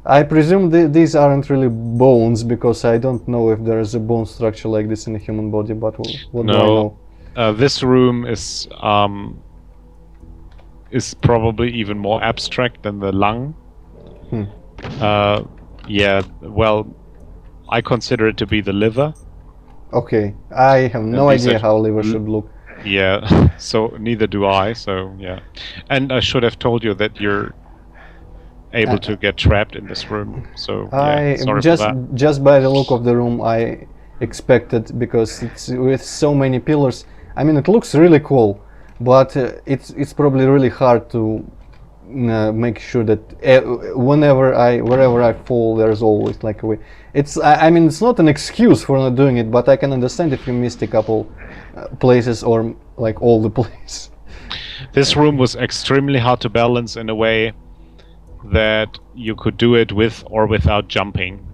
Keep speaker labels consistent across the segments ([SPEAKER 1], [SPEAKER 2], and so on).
[SPEAKER 1] I presume these aren't really bones, because I don't know if there is a bone structure like this in a human body, but what do I know?
[SPEAKER 2] This room is probably even more abstract than the lung. Yeah, well, I consider it to be the liver.
[SPEAKER 1] Okay, I have no idea how liver should look.
[SPEAKER 2] Yeah, so neither do I, so yeah. And I should have told you that you're able to get trapped in this room, so yeah, sorry for that.
[SPEAKER 1] Just by the look of the room, I expected, because it's with so many pillars. I mean, it looks really cool, but it's probably really hard to make sure that wherever I fall, there's always like a way. I mean, it's not an excuse for not doing it, but I can understand if you missed a couple places, or like all the places.
[SPEAKER 2] This room was extremely hard to balance in a way that you could do it with or without jumping,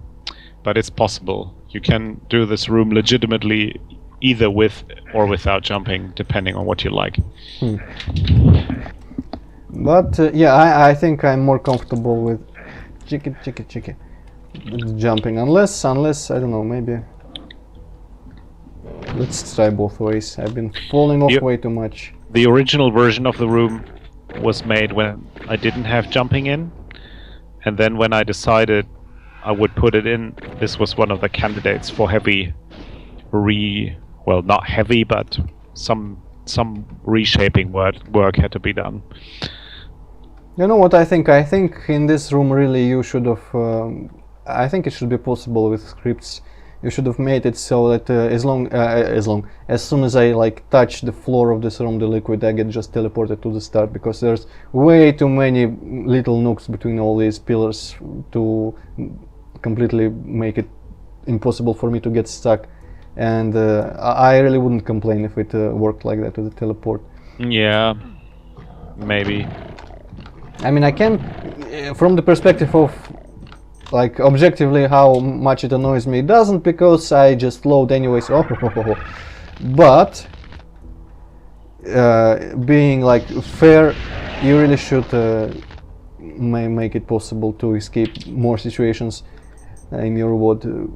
[SPEAKER 2] but it's possible. You can do this room legitimately either with or without jumping, depending on what you like.
[SPEAKER 1] But yeah, I think I'm more comfortable with jumping, unless I don't know, maybe let's try both ways. I've been falling off way too much.
[SPEAKER 2] The original version of the room was made when I didn't have jumping in, and then when I decided I would put it in, this was one of the candidates for heavy well, not heavy, but some reshaping work had to be done.
[SPEAKER 1] You know what I think? I think in this room really you should have, I think it should be possible with scripts. You should have made it so that as soon as I like touch the floor of this room, the liquid, I get just teleported to the start, because there's way too many little nooks between all these pillars to completely make it impossible for me to get stuck. And I really wouldn't complain if it worked like that with the teleport.
[SPEAKER 2] Yeah, maybe.
[SPEAKER 1] I mean, I can, from the perspective of like objectively how much it annoys me, it doesn't, because I just load anyways. But being like fair, you really should make it possible to escape more situations in your WOD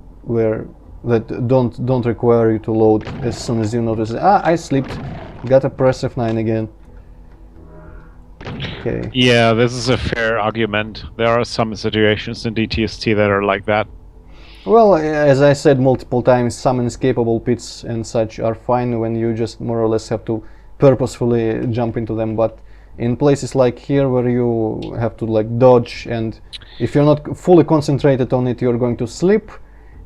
[SPEAKER 1] that don't require you to load as soon as you notice, I slipped, gotta press F9 again. Okay.
[SPEAKER 2] Yeah, this is a fair argument. There are some situations in DTS-T that are like that.
[SPEAKER 1] Well, as I said multiple times, some inescapable pits and such are fine when you just more or less have to purposefully jump into them, but in places like here where you have to like dodge, and if you're not fully concentrated on it, you're going to slip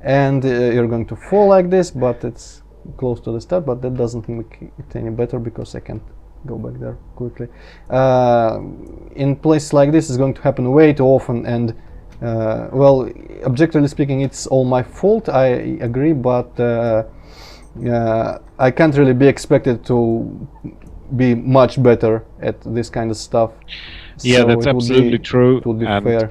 [SPEAKER 1] and you're going to fall like this, but it's close to the start, but that doesn't make it any better because I can't go back there quickly. In places like this, it's going to happen way too often, and well, objectively speaking, it's all my fault, I agree, but I can't really be expected to be much better at this kind of stuff.
[SPEAKER 2] Yeah,
[SPEAKER 1] so
[SPEAKER 2] that's absolutely true.
[SPEAKER 1] It would be
[SPEAKER 2] and
[SPEAKER 1] fair.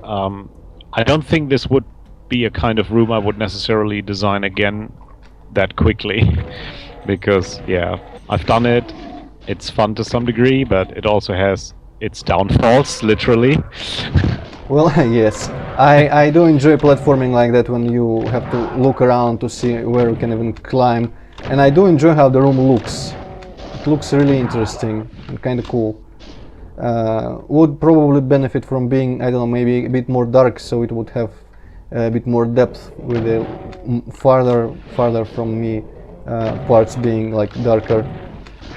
[SPEAKER 2] I don't think this would be a kind of room I would necessarily design again that quickly, because yeah, I've done it. It's fun to some degree, but it also has its downfalls, literally.
[SPEAKER 1] Well, yes, I do enjoy platforming like that, when you have to look around to see where you can even climb, and I do enjoy how the room looks. It looks really interesting and kind of cool. Would probably benefit from being, I don't know, maybe a bit more dark, so it would have a bit more depth, with the farther from me parts being like darker,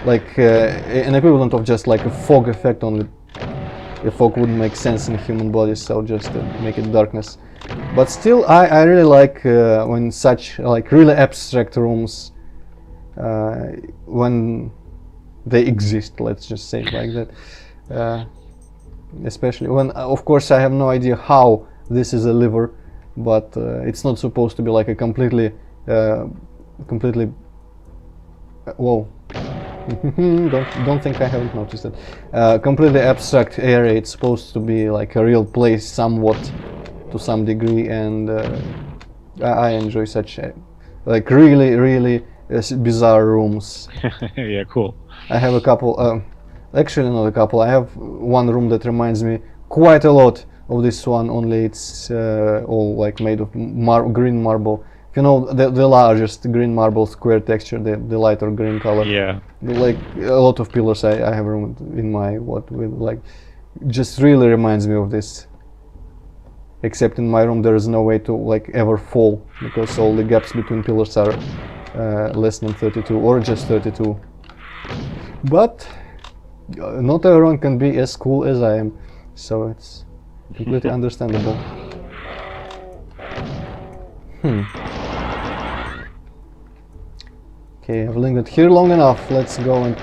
[SPEAKER 1] like an equivalent of just like a fog effect, only the fog wouldn't make sense in a human body, so just make it darkness. But still, I really like when such like really abstract rooms, when they exist, let's just say it like that. Especially when, of course, I have no idea how this is a liver, but it's not supposed to be like a completely whoa. don't think I haven't noticed it. Completely abstract area. It's supposed to be like a real place, somewhat, to some degree, and I enjoy such like really bizarre rooms.
[SPEAKER 2] Yeah, cool.
[SPEAKER 1] I have a couple. Actually, not a couple. I have one room that reminds me quite a lot of this one, only it's all like made of green marble. If you know the largest green marble square texture, the lighter green color.
[SPEAKER 2] Yeah.
[SPEAKER 1] Like a lot of pillars I have room in my what with like, just really reminds me of this. Except in my room there is no way to like ever fall because all the gaps between pillars are less than 32 or just 32. But not everyone can be as cool as I am, so it's completely understandable. Okay, I've lingered here long enough. Let's go and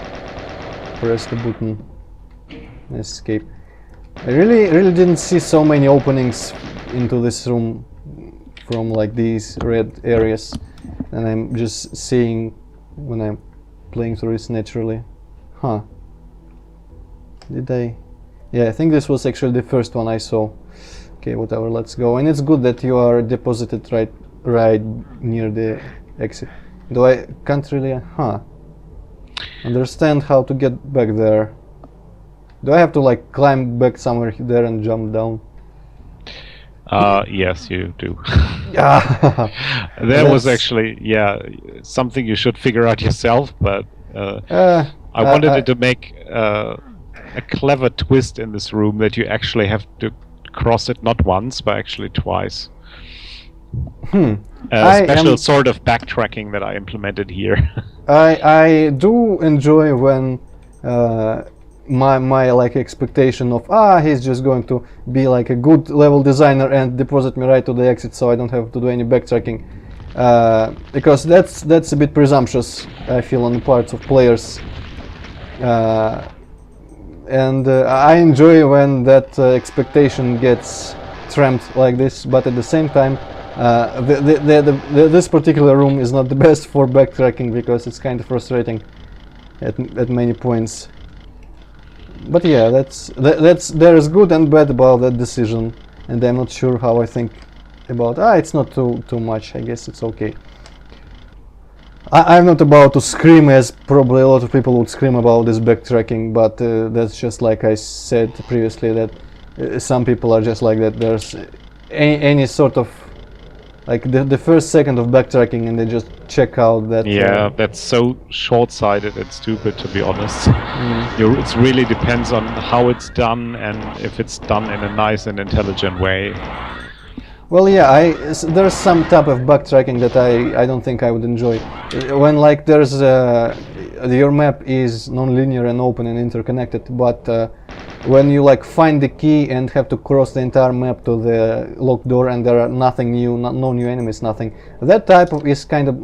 [SPEAKER 1] press the button. Escape. I really didn't see so many openings into this room from like these red areas, and I'm just seeing when I'm playing through this naturally. Huh. Did I? Yeah, I think this was actually the first one I saw. Okay, whatever, let's go. And it's good that you are deposited right near the exit. Though I can't really understand how to get back there. Do I have to like climb back somewhere there and jump down?
[SPEAKER 2] Yes, you do.
[SPEAKER 1] Yeah.
[SPEAKER 2] There was actually, something you should figure out yourself, but I wanted it to make a clever twist in this room that you actually have to cross it not once, but actually twice. A special sort of backtracking that I implemented here.
[SPEAKER 1] I do enjoy when my like expectation of he's just going to be like a good level designer and deposit me right to the exit, so I don't have to do any backtracking, because that's a bit presumptuous, I feel, on the parts of players, and I enjoy when that expectation gets trampled like this. But at the same time, this particular room is not the best for backtracking because it's kind of frustrating at many points. But yeah, there's good and bad about that decision, and I'm not sure how I think about. It's not too much. I guess it's okay. I'm not about to scream as probably a lot of people would scream about this backtracking, but that's just like I said previously, that some people are just like that. There's any sort of like the first second of backtracking and they just check out that.
[SPEAKER 2] Yeah, that's so short-sighted and stupid, to be honest. It really depends on how it's done and if it's done in a nice and intelligent way.
[SPEAKER 1] Well, yeah, there's some type of backtracking that I don't think I would enjoy. When like there's your map is non-linear and open and interconnected, but when you like find the key and have to cross the entire map to the locked door and there are nothing new, no new enemies, nothing. That type of is kind of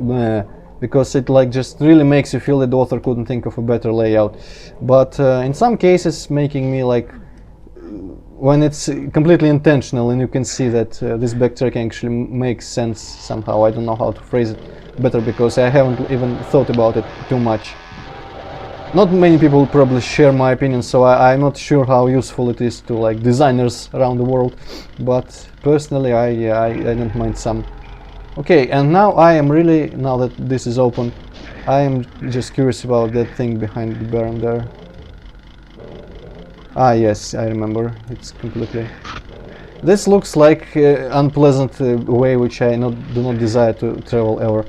[SPEAKER 1] because it like just really makes you feel that the author couldn't think of a better layout. But in some cases, making me like, when it's completely intentional and you can see that this backtracking actually makes sense somehow. I don't know how to phrase it better because I haven't even thought about it too much. Not many people probably share my opinion, so I'm not sure how useful it is to like designers around the world, but personally I don't mind some. Okay, and now I am really, now that this is open, I am just curious about that thing behind the barn there. Yes, I remember. It's completely... This looks like unpleasant way which I do not desire to travel ever.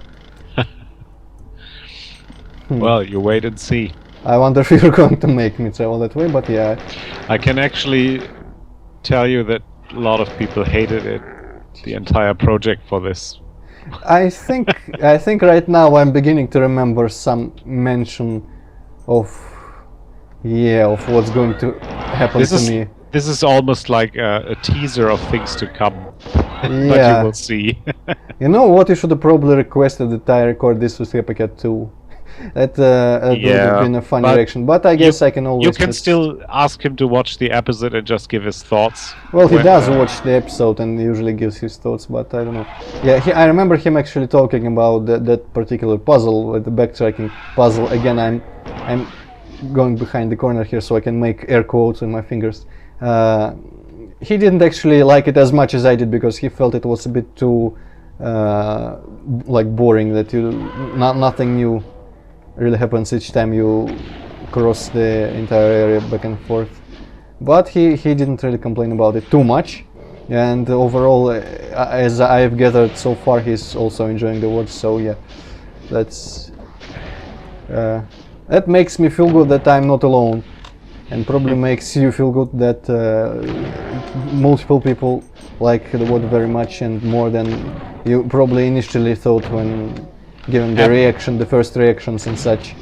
[SPEAKER 2] Well, you wait and see.
[SPEAKER 1] I wonder if you're going to make me travel that way, but yeah.
[SPEAKER 2] I can actually tell you that a lot of people hated it, the entire project for this.
[SPEAKER 1] I think right now I'm beginning to remember some mention of what's going to happen to me.
[SPEAKER 2] This is almost like a teaser of things to come.
[SPEAKER 1] Yeah.
[SPEAKER 2] But you will see.
[SPEAKER 1] You know what, you should have probably requested that I record this with Epicat too. That would have been a fun reaction, but I guess I can always...
[SPEAKER 2] You can still ask him to watch the episode and just give his thoughts.
[SPEAKER 1] Well, he does watch the episode and usually gives his thoughts, but I don't know. Yeah, I remember him actually talking about that particular puzzle, the backtracking puzzle. Again, I'm going behind the corner here so I can make air quotes with my fingers. He didn't actually like it as much as I did because he felt it was a bit too like boring, that nothing new really happens each time you cross the entire area back and forth. But he didn't really complain about it too much. And overall, as I've gathered so far, he's also enjoying the watch. So yeah, that's that makes me feel good that I'm not alone, and probably makes you feel good that multiple people like the watch very much and more than you probably initially thought when given the first reactions and such.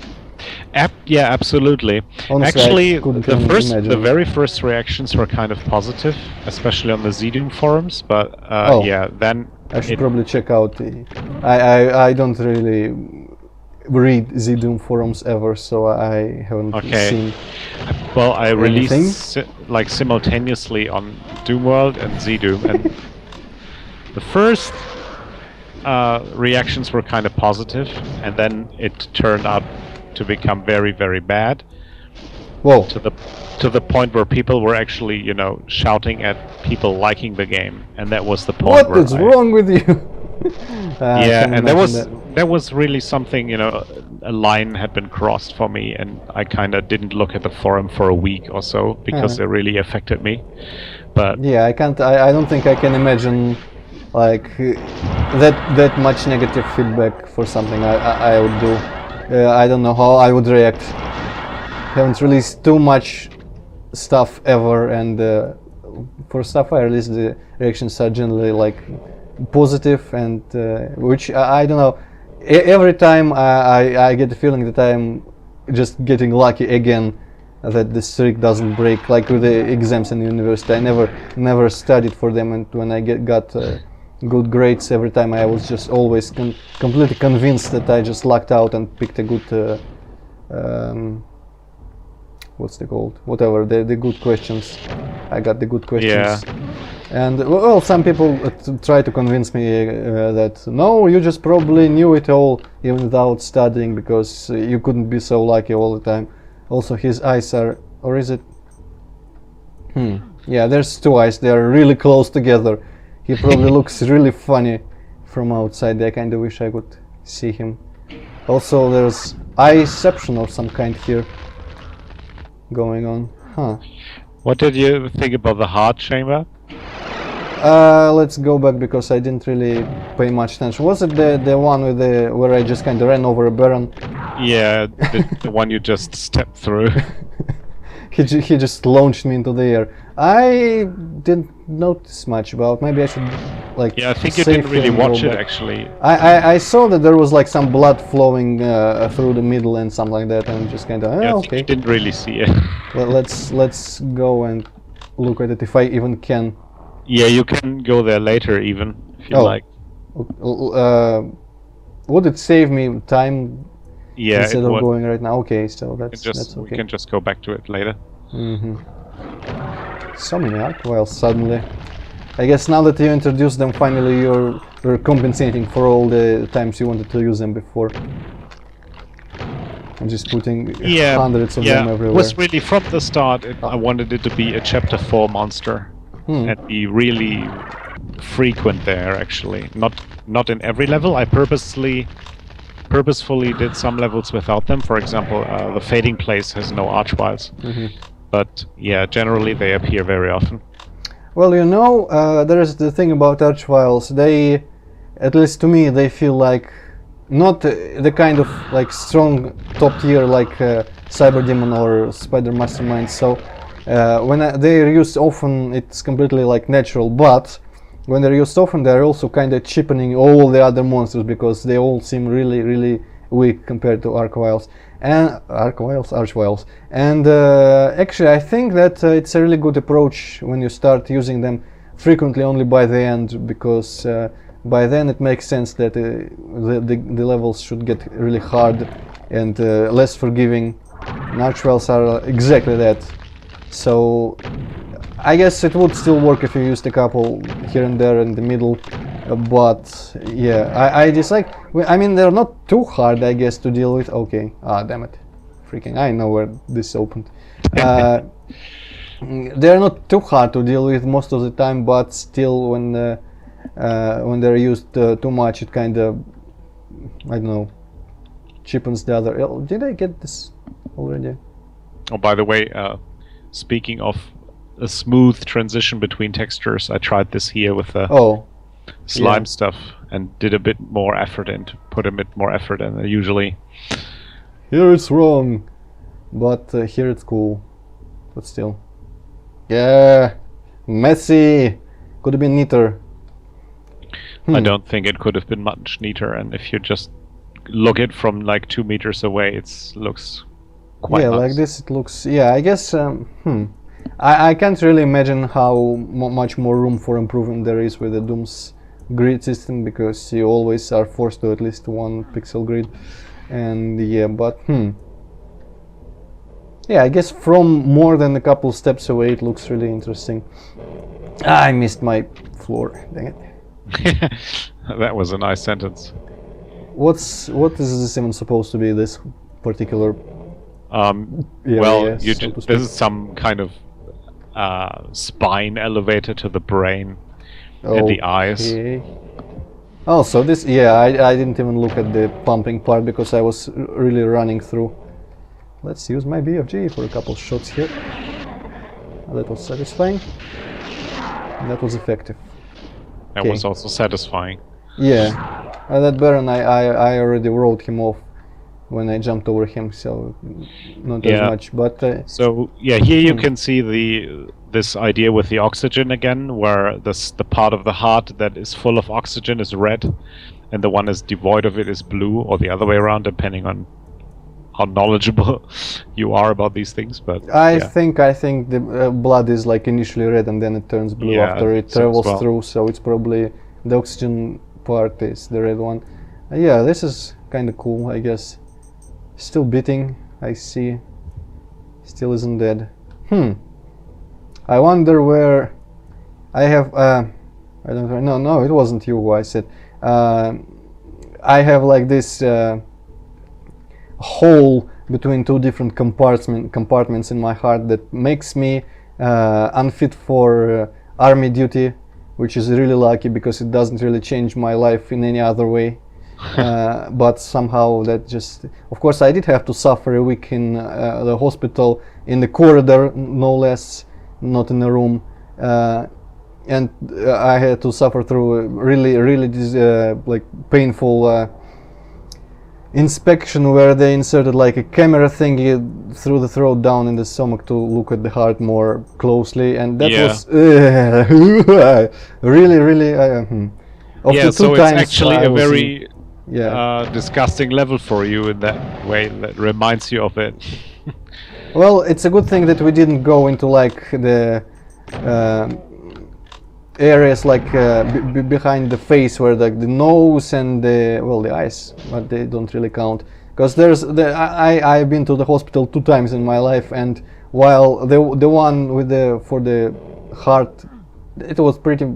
[SPEAKER 2] Yeah, absolutely.
[SPEAKER 1] Honestly,
[SPEAKER 2] Actually,
[SPEAKER 1] couldn't even imagine.
[SPEAKER 2] the very first reactions were kind of positive, especially on the ZDoom forums. But
[SPEAKER 1] Oh.
[SPEAKER 2] yeah, then
[SPEAKER 1] I should probably check out the. I don't really read ZDoom forums ever, so I haven't seen.
[SPEAKER 2] Well, I
[SPEAKER 1] anything.
[SPEAKER 2] released like simultaneously on Doomworld and ZDoom, and the first reactions were kind of positive, and then it turned out to become very, very bad.
[SPEAKER 1] Whoa!
[SPEAKER 2] To the point where people were actually, you know, shouting at people liking the game, and that was the point.
[SPEAKER 1] What is wrong with you?
[SPEAKER 2] Yeah, and there was really something, you know, a line had been crossed for me, and I kind of didn't look at the forum for a week or so because it really affected me. But
[SPEAKER 1] yeah, I can't. I don't think I can imagine like that much negative feedback for something I would do. I don't know how I would react. Haven't released too much stuff ever, and for stuff I released, the reactions are generally like positive, and which I don't know. Every time I get the feeling that I'm just getting lucky again, that the streak doesn't break. Like with the exams in university, I never studied for them, and when I got good grades every time, I was just always completely convinced that I just lucked out and picked a good what's it called? Whatever, the good questions. I got the good questions.
[SPEAKER 2] Yeah.
[SPEAKER 1] And well, some people try to convince me that no, you just probably knew it all even without studying, because you couldn't be so lucky all the time. Also, his eyes are, or is it? Yeah, there's two eyes. They are really close together. He probably looks really funny from outside. I kind of wish I could see him. Also, there's eyeception of some kind here going on. Huh.
[SPEAKER 2] What did you think about the heart chamber?
[SPEAKER 1] Let's go back because I didn't really pay much attention. Was it the one with where I just kind of ran over a baron?
[SPEAKER 2] Yeah, the one you just stepped through.
[SPEAKER 1] He just launched me into the air. I didn't notice much about. Maybe I should like.
[SPEAKER 2] Yeah, I think you didn't really watch it actually.
[SPEAKER 1] I saw that there was like some blood flowing through the middle and something like that, and just kind of
[SPEAKER 2] yeah, I
[SPEAKER 1] okay.
[SPEAKER 2] think you didn't really see it.
[SPEAKER 1] Well, let's go and look at it if I even can.
[SPEAKER 2] Yeah, you can go there later even if you like.
[SPEAKER 1] Would it save me time?
[SPEAKER 2] Yeah,
[SPEAKER 1] instead of going right now. Okay, so that's okay.
[SPEAKER 2] We can just go back to it later.
[SPEAKER 1] So many arc vials suddenly. I guess now that you introduced them, finally you're compensating for all the times you wanted to use them before. I'm just putting hundreds of them everywhere.
[SPEAKER 2] It was really from the start. I wanted it to be a chapter 4 monster and be really frequent there. Actually, not in every level. I purposefully did some levels without them. For example, the Fading Place has no archviles. But yeah, generally they appear very often.
[SPEAKER 1] Well, you know, there is the thing about archviles. They, at least to me, they feel like not the kind of like strong top tier like Cyber Demon or Spider Mastermind. So when they're used often, it's completely like natural. But when they're used often, they're also kind of cheapening all the other monsters because they all seem really, really weak compared to archviles. And actually, I think that it's a really good approach when you start using them frequently only by the end, because by then it makes sense that the levels should get really hard and less forgiving. And archviles are exactly that. So I guess it would still work if you used a couple here and there in the middle, but yeah, I dislike. I mean, they're not too hard, I guess, to deal with. Okay, damn it, freaking! I know where this opened. They're not too hard to deal with most of the time, but still, when they're used too much, it kind of, I don't know, cheapens the other. Did I get this already?
[SPEAKER 2] Oh, by the way, speaking of a smooth transition between textures. I tried this here with the
[SPEAKER 1] Oh,
[SPEAKER 2] slime
[SPEAKER 1] yeah.
[SPEAKER 2] stuff and did a bit more effort in, to put a bit more effort in. Usually,
[SPEAKER 1] Here it's wrong, but here it's cool. But still. Yeah, messy. Could have been neater.
[SPEAKER 2] I don't think it could have been much neater. And if you just look it from like 2 meters away, it looks quite
[SPEAKER 1] Yeah,
[SPEAKER 2] nice.
[SPEAKER 1] like this it looks. Yeah, I guess. I can't really imagine how much more room for improvement there is with the Doom's grid system, because you always are forced to at least 1 pixel grid. And yeah, but yeah, I guess from more than a couple steps away it looks really interesting. I missed my floor. Dang it.
[SPEAKER 2] That was a nice sentence.
[SPEAKER 1] What is this even supposed to be? This particular
[SPEAKER 2] Well,
[SPEAKER 1] area,
[SPEAKER 2] you
[SPEAKER 1] so to
[SPEAKER 2] this
[SPEAKER 1] speak?
[SPEAKER 2] is some kind of spine elevator to the brain and the eyes.
[SPEAKER 1] Okay. Oh, so this, yeah, I didn't even look at the pumping part because I was really running through. Let's use my BFG for a couple shots here. That was satisfying. And that was effective.
[SPEAKER 2] That
[SPEAKER 1] Okay.
[SPEAKER 2] was also satisfying.
[SPEAKER 1] Yeah, that Baron, I already wrote him off when I jumped over him, so not as
[SPEAKER 2] Yeah.
[SPEAKER 1] much. But
[SPEAKER 2] So yeah, here you can see this idea with the oxygen again, where the part of the heart that is full of oxygen is red, and the one is devoid of it is blue, or the other way around, depending on how knowledgeable you are about these things. But
[SPEAKER 1] I
[SPEAKER 2] yeah.
[SPEAKER 1] think the blood is like initially red and then it turns blue
[SPEAKER 2] Yeah,
[SPEAKER 1] after
[SPEAKER 2] I
[SPEAKER 1] it
[SPEAKER 2] think so as
[SPEAKER 1] travels
[SPEAKER 2] well.
[SPEAKER 1] through. So it's probably the oxygen part is the red one. Yeah, this is kind of cool, I guess. Still beating, I see. Still isn't dead. I wonder where I have. I don't know. No, it wasn't you who I said. I have like this hole between 2 different compartments in my heart that makes me unfit for army duty, which is really lucky because it doesn't really change my life in any other way. But somehow that just, of course, I did have to suffer a week in the hospital, in the corridor, no less, not in a room, and I had to suffer through a really like painful inspection where they inserted like a camera thingy through the throat down in the stomach to look at the heart more closely, and that
[SPEAKER 2] Yeah.
[SPEAKER 1] was really of
[SPEAKER 2] Yeah,
[SPEAKER 1] the 2
[SPEAKER 2] so it's
[SPEAKER 1] times
[SPEAKER 2] actually
[SPEAKER 1] I
[SPEAKER 2] a
[SPEAKER 1] was in-
[SPEAKER 2] very
[SPEAKER 1] yeah.
[SPEAKER 2] disgusting level for you in that way that reminds you of it.
[SPEAKER 1] Well, it's a good thing that we didn't go into like the areas like behind the face, where like the nose and the eyes, but they don't really count. Because I've been to the hospital 2 times in my life, and while the one with for the heart, it was pretty,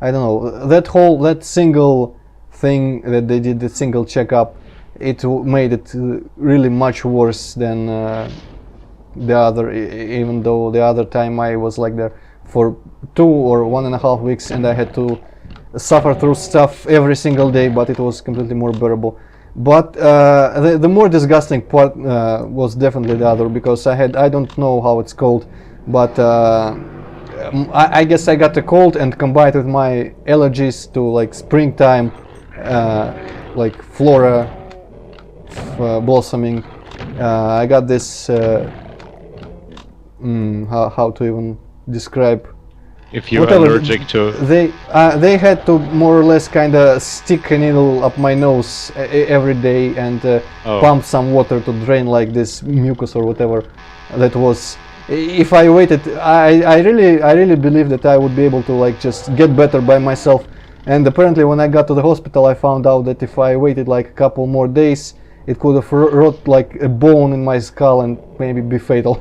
[SPEAKER 1] I don't know, that single thing that they did, the single checkup, it made it really much worse than the other, even though the other time I was like there for 2 or 1.5 weeks and I had to suffer through stuff every single day, but it was completely more bearable. But the more disgusting part was definitely the other, because I don't know how it's called, but I guess I got a cold, and combined with my allergies to like springtime, like flora blossoming, I got this how to even describe.
[SPEAKER 2] If you're
[SPEAKER 1] Whatever,
[SPEAKER 2] allergic to
[SPEAKER 1] they had to more or less kind of stick a needle up my nose every day and pump some water to drain like this mucus or whatever that was. If I waited, I really believed that I would be able to like just get better by myself, and apparently when I got to the hospital I found out that if I waited like a couple more days, it could have rot like a bone in my skull and maybe be fatal.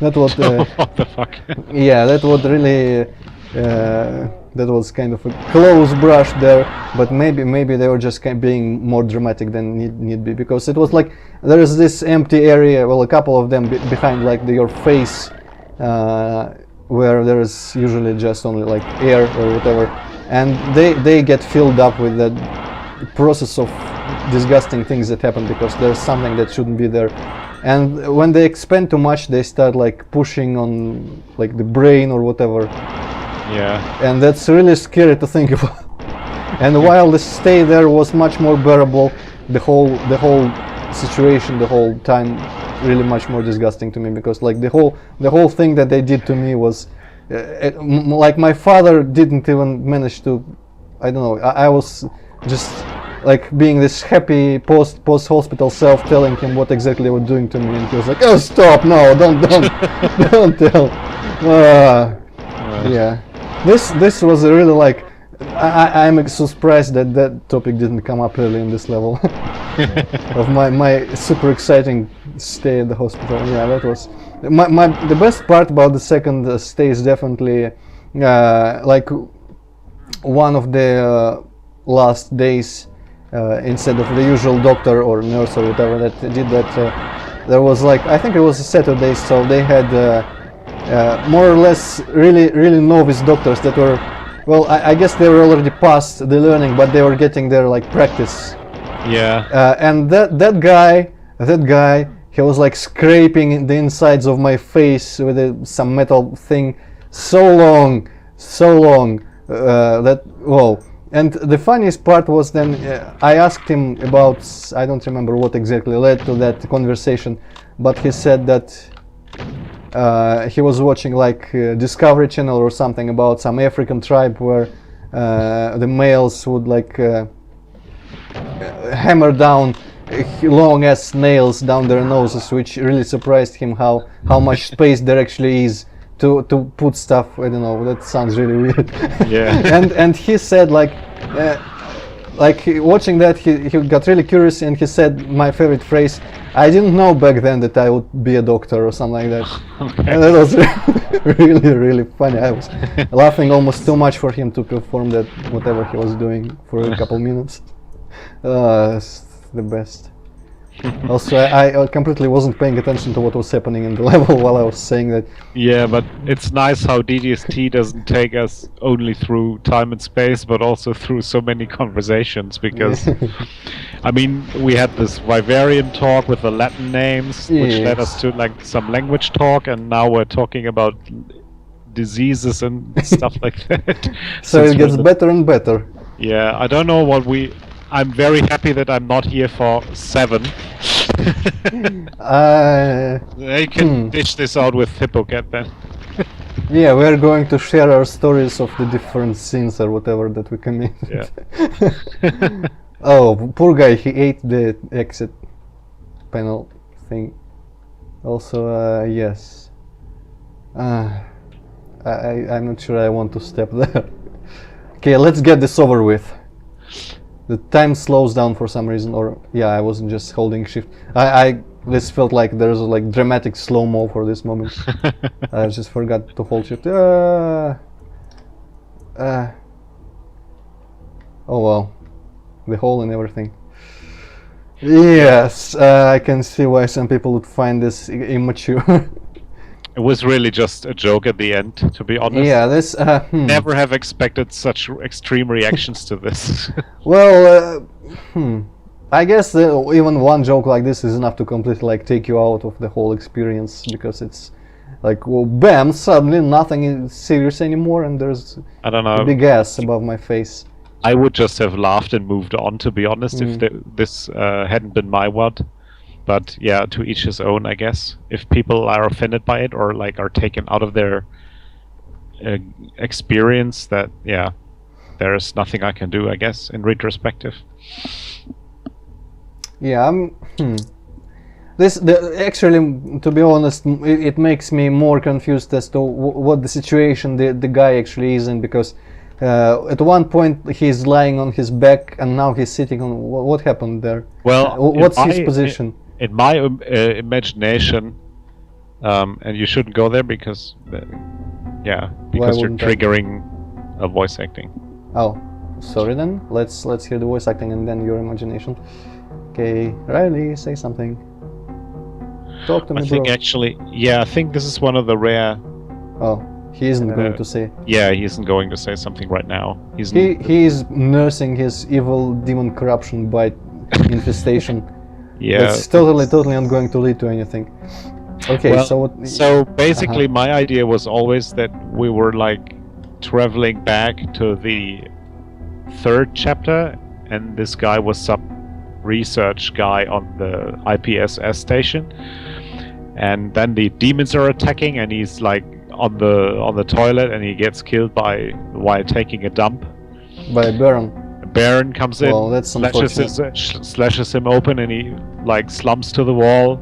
[SPEAKER 1] That was
[SPEAKER 2] what the fuck?
[SPEAKER 1] yeah, that was really that was kind of a close brush there, but maybe they were just kind of being more dramatic than need be, because it was like there is this empty area, well, a couple of them behind like your face, where there is usually just only like air or whatever, and they get filled up with that process of disgusting things that happen because there's something that shouldn't be there. And when they expand too much, they start like pushing on like the brain or whatever.
[SPEAKER 2] Yeah.
[SPEAKER 1] And that's really scary to think about. And while the stay there was much more bearable, the whole situation, the whole time, really much more disgusting to me, because like the whole thing that they did to me was like my father didn't even manage to, I don't know, I was just like being this happy post hospital self telling him what exactly they were doing to me, and he was like, oh stop, no, don't don't tell. Yeah, this was a really like, I'm so surprised that that topic didn't come up early in this level of my super exciting stay at the hospital. Yeah, that was the best part about the second stay is definitely like one of the last days, instead of the usual doctor or nurse or whatever that did that, there was like, I think it was a Saturday, so they had more or less really novice doctors that were, well, I guess they were already past the learning, but they were getting their like practice.
[SPEAKER 2] Yeah.
[SPEAKER 1] And that guy, he was like scraping the insides of my face with some metal thing so long, that, whoa. And the funniest part was then I asked him about, I don't remember what exactly led to that conversation, but he said that he was watching like Discovery Channel or something about some African tribe where the males would like hammer down long ass nails down their noses, which really surprised him how much space there actually is to put stuff. I don't know, that sounds really weird.
[SPEAKER 2] Yeah.
[SPEAKER 1] and he said like watching that he got really curious, and he said my favorite phrase, I didn't know back then that I would be a doctor or something like that.
[SPEAKER 2] Okay.
[SPEAKER 1] And that was really funny. I was laughing almost too much for him to perform that whatever he was doing for a couple minutes. It's the best. Also, I completely wasn't paying attention to what was happening in the level while I was saying that.
[SPEAKER 2] Yeah, but it's nice how DTS-T doesn't take us only through time and space, but also through so many conversations, because I mean, we had this Vivarian talk with the Latin names, which led us to like some language talk, and now we're talking about diseases and stuff like that.
[SPEAKER 1] So it gets better and better.
[SPEAKER 2] Yeah, I don't know what I'm very happy that I'm not here for 7. They can dish this out with Hippocat then.
[SPEAKER 1] Yeah, we're going to share our stories of the different scenes or whatever that we committed.
[SPEAKER 2] Yeah.
[SPEAKER 1] Oh, poor guy, he ate the exit panel thing. Also, yes. I'm not sure I want to step there. Okay, let's get this over with. The time slows down for some reason, or yeah, I wasn't just holding shift. This felt like there's like dramatic slow-mo for this moment. I just forgot to hold shift. Oh well, the hole and everything. Yes, I can see why some people would find this immature.
[SPEAKER 2] It was really just a joke at the end, to be honest.
[SPEAKER 1] Yeah, this
[SPEAKER 2] Never have expected such extreme reactions to this.
[SPEAKER 1] Well, I guess even one joke like this is enough to completely like take you out of the whole experience, because it's like, well, bam, suddenly nothing is serious anymore, and there's
[SPEAKER 2] I don't know.
[SPEAKER 1] a big ass above my face.
[SPEAKER 2] I would just have laughed and moved on, to be honest, if this hadn't been my word. But yeah, to each his own, I guess. If people are offended by it or like are taken out of their experience, that yeah, there is nothing I can do, I guess, in retrospective.
[SPEAKER 1] Yeah, actually, to be honest, it makes me more confused as to what the situation the guy actually is in, because at one point he's lying on his back and now he's sitting on. What happened there?
[SPEAKER 2] Well,
[SPEAKER 1] what's his position?
[SPEAKER 2] In my imagination, and you shouldn't go there because, because you're triggering a voice acting.
[SPEAKER 1] Oh, sorry then. Let's hear the voice acting and then your imagination. Okay, Riley, say something. Talk to me,
[SPEAKER 2] I think
[SPEAKER 1] bro.
[SPEAKER 2] actually, I think this is one of the rare.
[SPEAKER 1] Oh, he isn't going to say.
[SPEAKER 2] Yeah, he isn't going to say something right now.
[SPEAKER 1] He is nursing his evil demon corruption bite infestation.
[SPEAKER 2] Yeah.
[SPEAKER 1] That's totally not going to lead to anything. Okay,
[SPEAKER 2] Well,
[SPEAKER 1] so what?
[SPEAKER 2] so basically, my idea was always that we were like traveling back to the third chapter, and this guy was some research guy on the IPSS station, and then the demons are attacking, and he's like on the toilet, and he gets killed while taking a dump.
[SPEAKER 1] By Baron.
[SPEAKER 2] Baron comes in,
[SPEAKER 1] Well, that's
[SPEAKER 2] slashes him open, and he like slumps to the wall.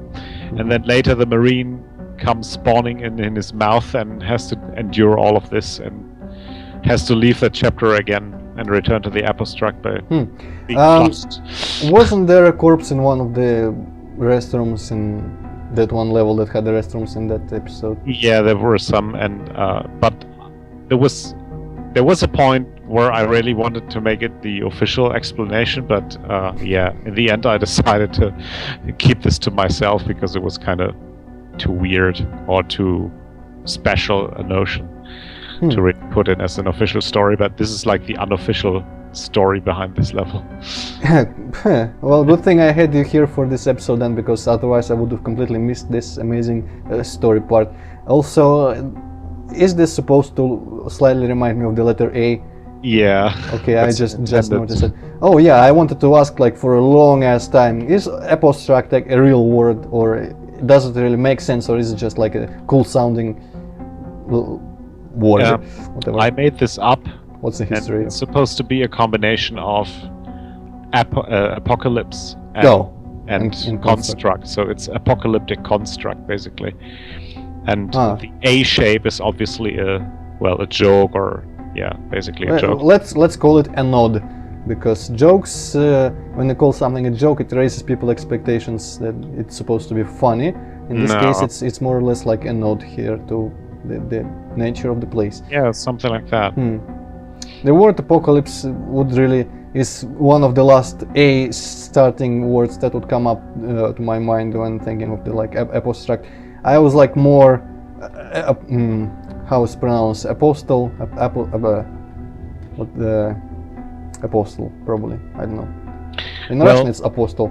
[SPEAKER 2] And then later the Marine comes spawning in his mouth and has to endure all of this and has to leave the chapter again and return to the Apostract by being flushed.
[SPEAKER 1] Wasn't there a corpse in one of the restrooms in that one level that had the restrooms in that episode?
[SPEAKER 2] Yeah, there were some, and but there was a point where I really wanted to make it the official explanation, but yeah, in the end I decided to keep this to myself because it was kind of too weird or too special a notion to really put in as an official story. But this is like the unofficial story behind this level.
[SPEAKER 1] Well, good thing I had you here for this episode then, because otherwise I would have completely missed this amazing story part. Also, is this supposed to slightly remind me of the letter A?
[SPEAKER 2] Yeah.
[SPEAKER 1] Okay, I just noticed it. Oh yeah, I wanted to ask, like, for a long ass time, is Apostract like a real word, or does it really make sense, or is it just like a cool sounding word?
[SPEAKER 2] Yeah.
[SPEAKER 1] Whatever.
[SPEAKER 2] I made this up.
[SPEAKER 1] What's the history?
[SPEAKER 2] It's supposed to be a combination of apocalypse and construct. So it's apocalyptic construct basically. And the A shape is obviously a joke, or basically a joke.
[SPEAKER 1] Let's call it a nod, because jokes, when you call something a joke, it raises people's expectations that it's supposed to be funny. In this case, it's more or less like a nod here to the nature of the place.
[SPEAKER 2] Yeah, something like that.
[SPEAKER 1] The word apocalypse is one of the last A starting words that would come up to my mind when thinking of the Apostract. I was like more how it's pronounced, apostle, apostle probably, I don't know. In Russian it's apostle.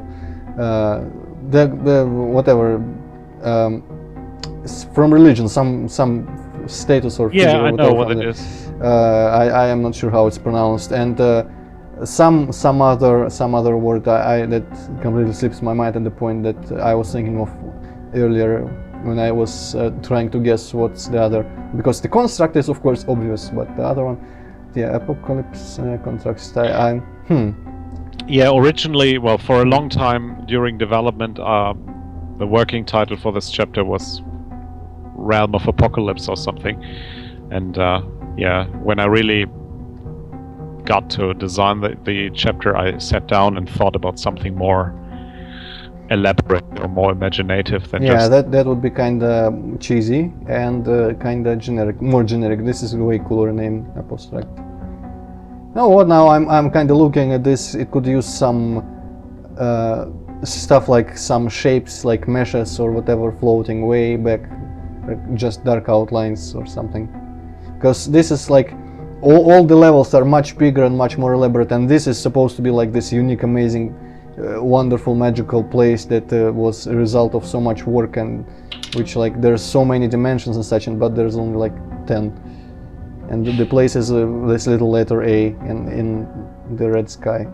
[SPEAKER 1] The whatever, from religion, some status or figure.
[SPEAKER 2] Yeah, I know what it is.
[SPEAKER 1] I am not sure how it's pronounced, and some other word that completely slips my mind at the point that I was thinking of earlier when I was trying to guess what's the other, because the construct is of course obvious, but the other one, the apocalypse construct,
[SPEAKER 2] Yeah, originally, for a long time during development, the working title for this chapter was Realm of Apocalypse or something, and when I really got to design the chapter, I sat down and thought about something more elaborate or more imaginative than just...
[SPEAKER 1] Yeah, that would be kinda cheesy and kinda generic, more generic. This is a way cooler name, Apostract. Now I'm kinda looking at this, it could use some stuff like some shapes like meshes or whatever floating way back, just dark outlines or something. Because this is like, all the levels are much bigger and much more elaborate, and this is supposed to be like this unique, amazing, wonderful, magical place that was a result of so much work, and which like there's so many dimensions and such, but there's only like 10, and the place is this little letter A in the red sky.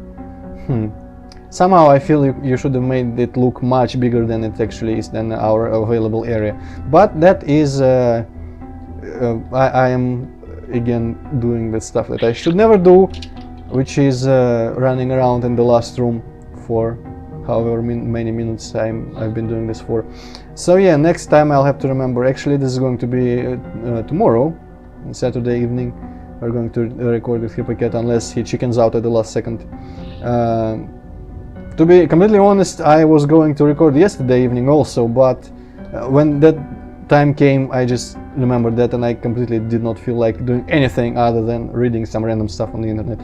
[SPEAKER 1] Somehow I feel you should have made it look much bigger than it actually is, than our available area, but that is I am again doing the stuff that I should never do, which is running around in the last room for however many minutes I've been doing this for. So yeah, next time I'll have to remember. Actually, this is going to be tomorrow, Saturday evening. We're going to record with Hypocat unless he chickens out at the last second. To be completely honest, I was going to record yesterday evening also, but when that time came, I just remembered that, and I completely did not feel like doing anything other than reading some random stuff on the internet.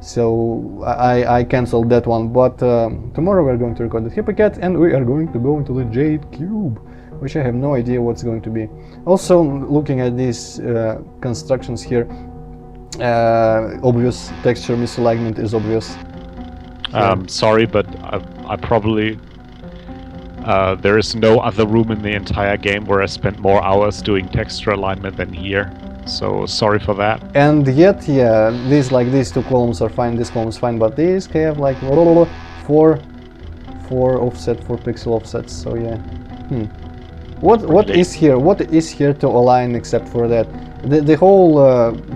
[SPEAKER 1] So I cancelled that one, but tomorrow we're going to record the Hypocat, and we are going to go into the Jade Cube, which I have no idea what's going to be. Also, looking at these constructions here, obvious texture misalignment is obvious.
[SPEAKER 2] Sorry, but I probably There is no other room in the entire game where I spent more hours doing texture alignment than here. So sorry for that.
[SPEAKER 1] And yet, yeah, these two columns are fine, this column is fine, but these have like four offset, 4 pixel offsets. So yeah. What is here? What is here to align except for that? The whole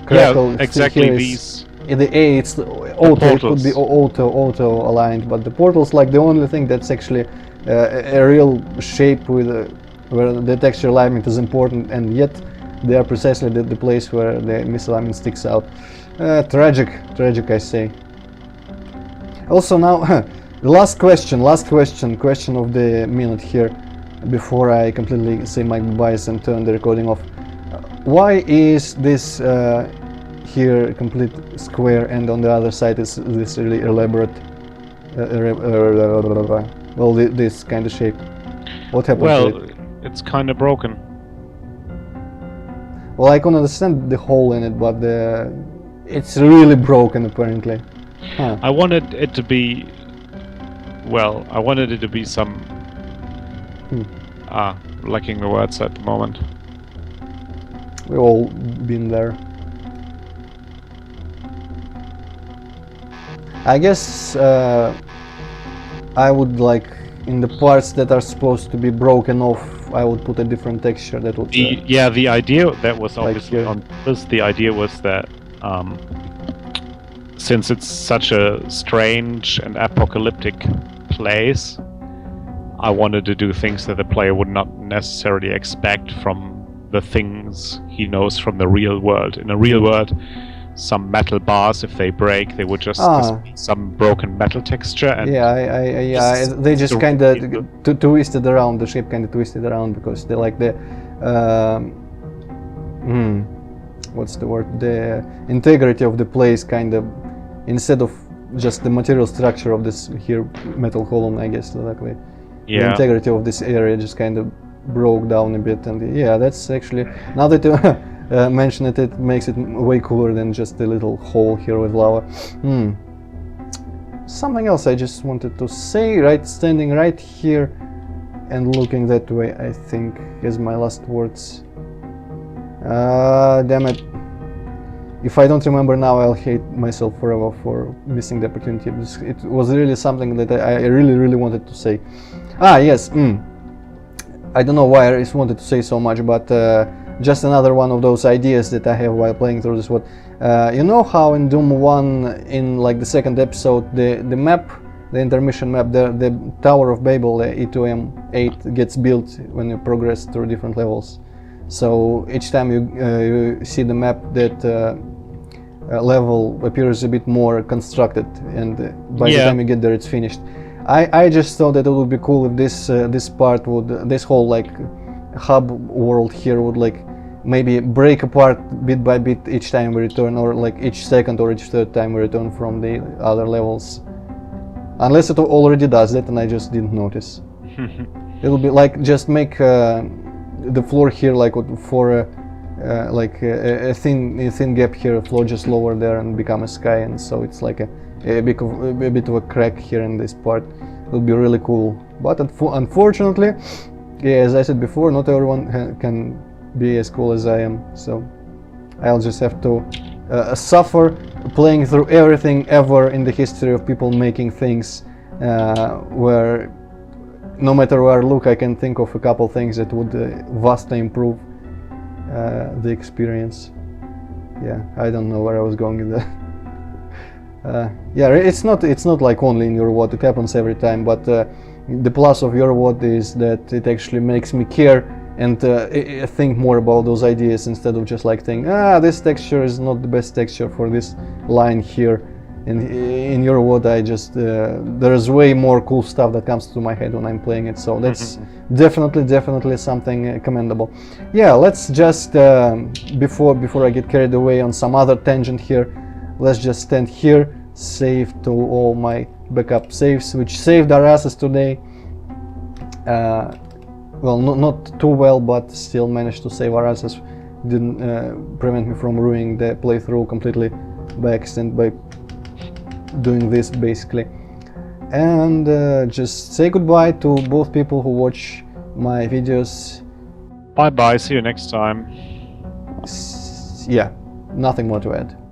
[SPEAKER 1] crackle.
[SPEAKER 2] Yeah, exactly
[SPEAKER 1] here is,
[SPEAKER 2] these.
[SPEAKER 1] in the A, it's auto. It could be auto aligned, but the portal's like the only thing that's actually a real shape with where the texture alignment is important, and yet they are precisely the place where the misalignment sticks out. Tragic, I say. Also now, last question of the minute here, before I completely say my goodbyes and turn the recording off. Why is this here complete square, and on the other side is this really elaborate, well, this kind of shape? What happened to it?
[SPEAKER 2] Well, it's kind of broken.
[SPEAKER 1] Well, I can understand the hole in it, but it's really broken apparently. Huh.
[SPEAKER 2] I wanted it to be, well, I wanted it to be some, lacking the words at the moment.
[SPEAKER 1] We've all been there. I guess I would like, in the parts that are supposed to be broken off, I would put a different texture that would...
[SPEAKER 2] yeah, the idea that was obviously
[SPEAKER 1] here.
[SPEAKER 2] on purpose, the idea was that since it's such a strange and apocalyptic place, I wanted to do things that the player would not necessarily expect from the things he knows from the real world. In the real world, some metal bars, if they break, they would just be some broken metal texture. And
[SPEAKER 1] yeah, they just kind of twisted around, the shape kind of twisted around, because they like the what's the word, the integrity of the place kind of, instead of just the material structure of this here metal column, I guess, exactly.
[SPEAKER 2] Yeah.
[SPEAKER 1] The integrity of this area just kind of broke down a bit, and yeah, that's actually, now that you mention it, it makes it way cooler than just a little hole here with lava. Something else I just wanted to say, right, standing right here and looking that way, I think is my last words. Damn it. If I don't remember now, I'll hate myself forever for missing the opportunity. It was really something that I really wanted to say. Yes. I don't know why I just wanted to say so much, but just another one of those ideas that I have while playing through this one. You know how in Doom 1, in like the second episode, the map, the intermission map, the Tower of Babel, the E2M8 gets built when you progress through different levels. So each time you see the map, that level appears a bit more constructed, and by the time you get there, it's finished. I just thought that it would be cool if this part would, this whole like hub world here would like maybe break apart bit by bit each time we return, or like each second or each third time we return from the other levels. Unless it already does that and I just didn't notice. It'll be like, just make the floor here like for like a thin gap here, a floor just lower there and become a sky, and so it's like a bit of a crack here in this part. It'll be really cool, but unfortunately, yeah, as I said before, not everyone can be as cool as I am, so I'll just have to suffer playing through everything ever in the history of people making things, where no matter where I look, I can think of a couple things that would vastly improve the experience. Yeah, I don't know where I was going with that. Yeah, it's not like only in your WOD, it happens every time, but the plus of your WOD is that it actually makes me care and think more about those ideas, instead of just like thinking, this texture is not the best texture for this line here. And in your WOD, I just there's way more cool stuff that comes to my head when I'm playing it, so that's definitely something commendable. Yeah, let's just before I get carried away on some other tangent here, let's just stand here, save to all my backup saves, which saved our asses today. Well, not too well, but still managed to save our asses. Didn't prevent me from ruining the playthrough completely by accident, by doing this basically. and just say goodbye to both people who watch my videos.
[SPEAKER 2] Bye bye, see you next time.
[SPEAKER 1] Yeah, nothing more to add.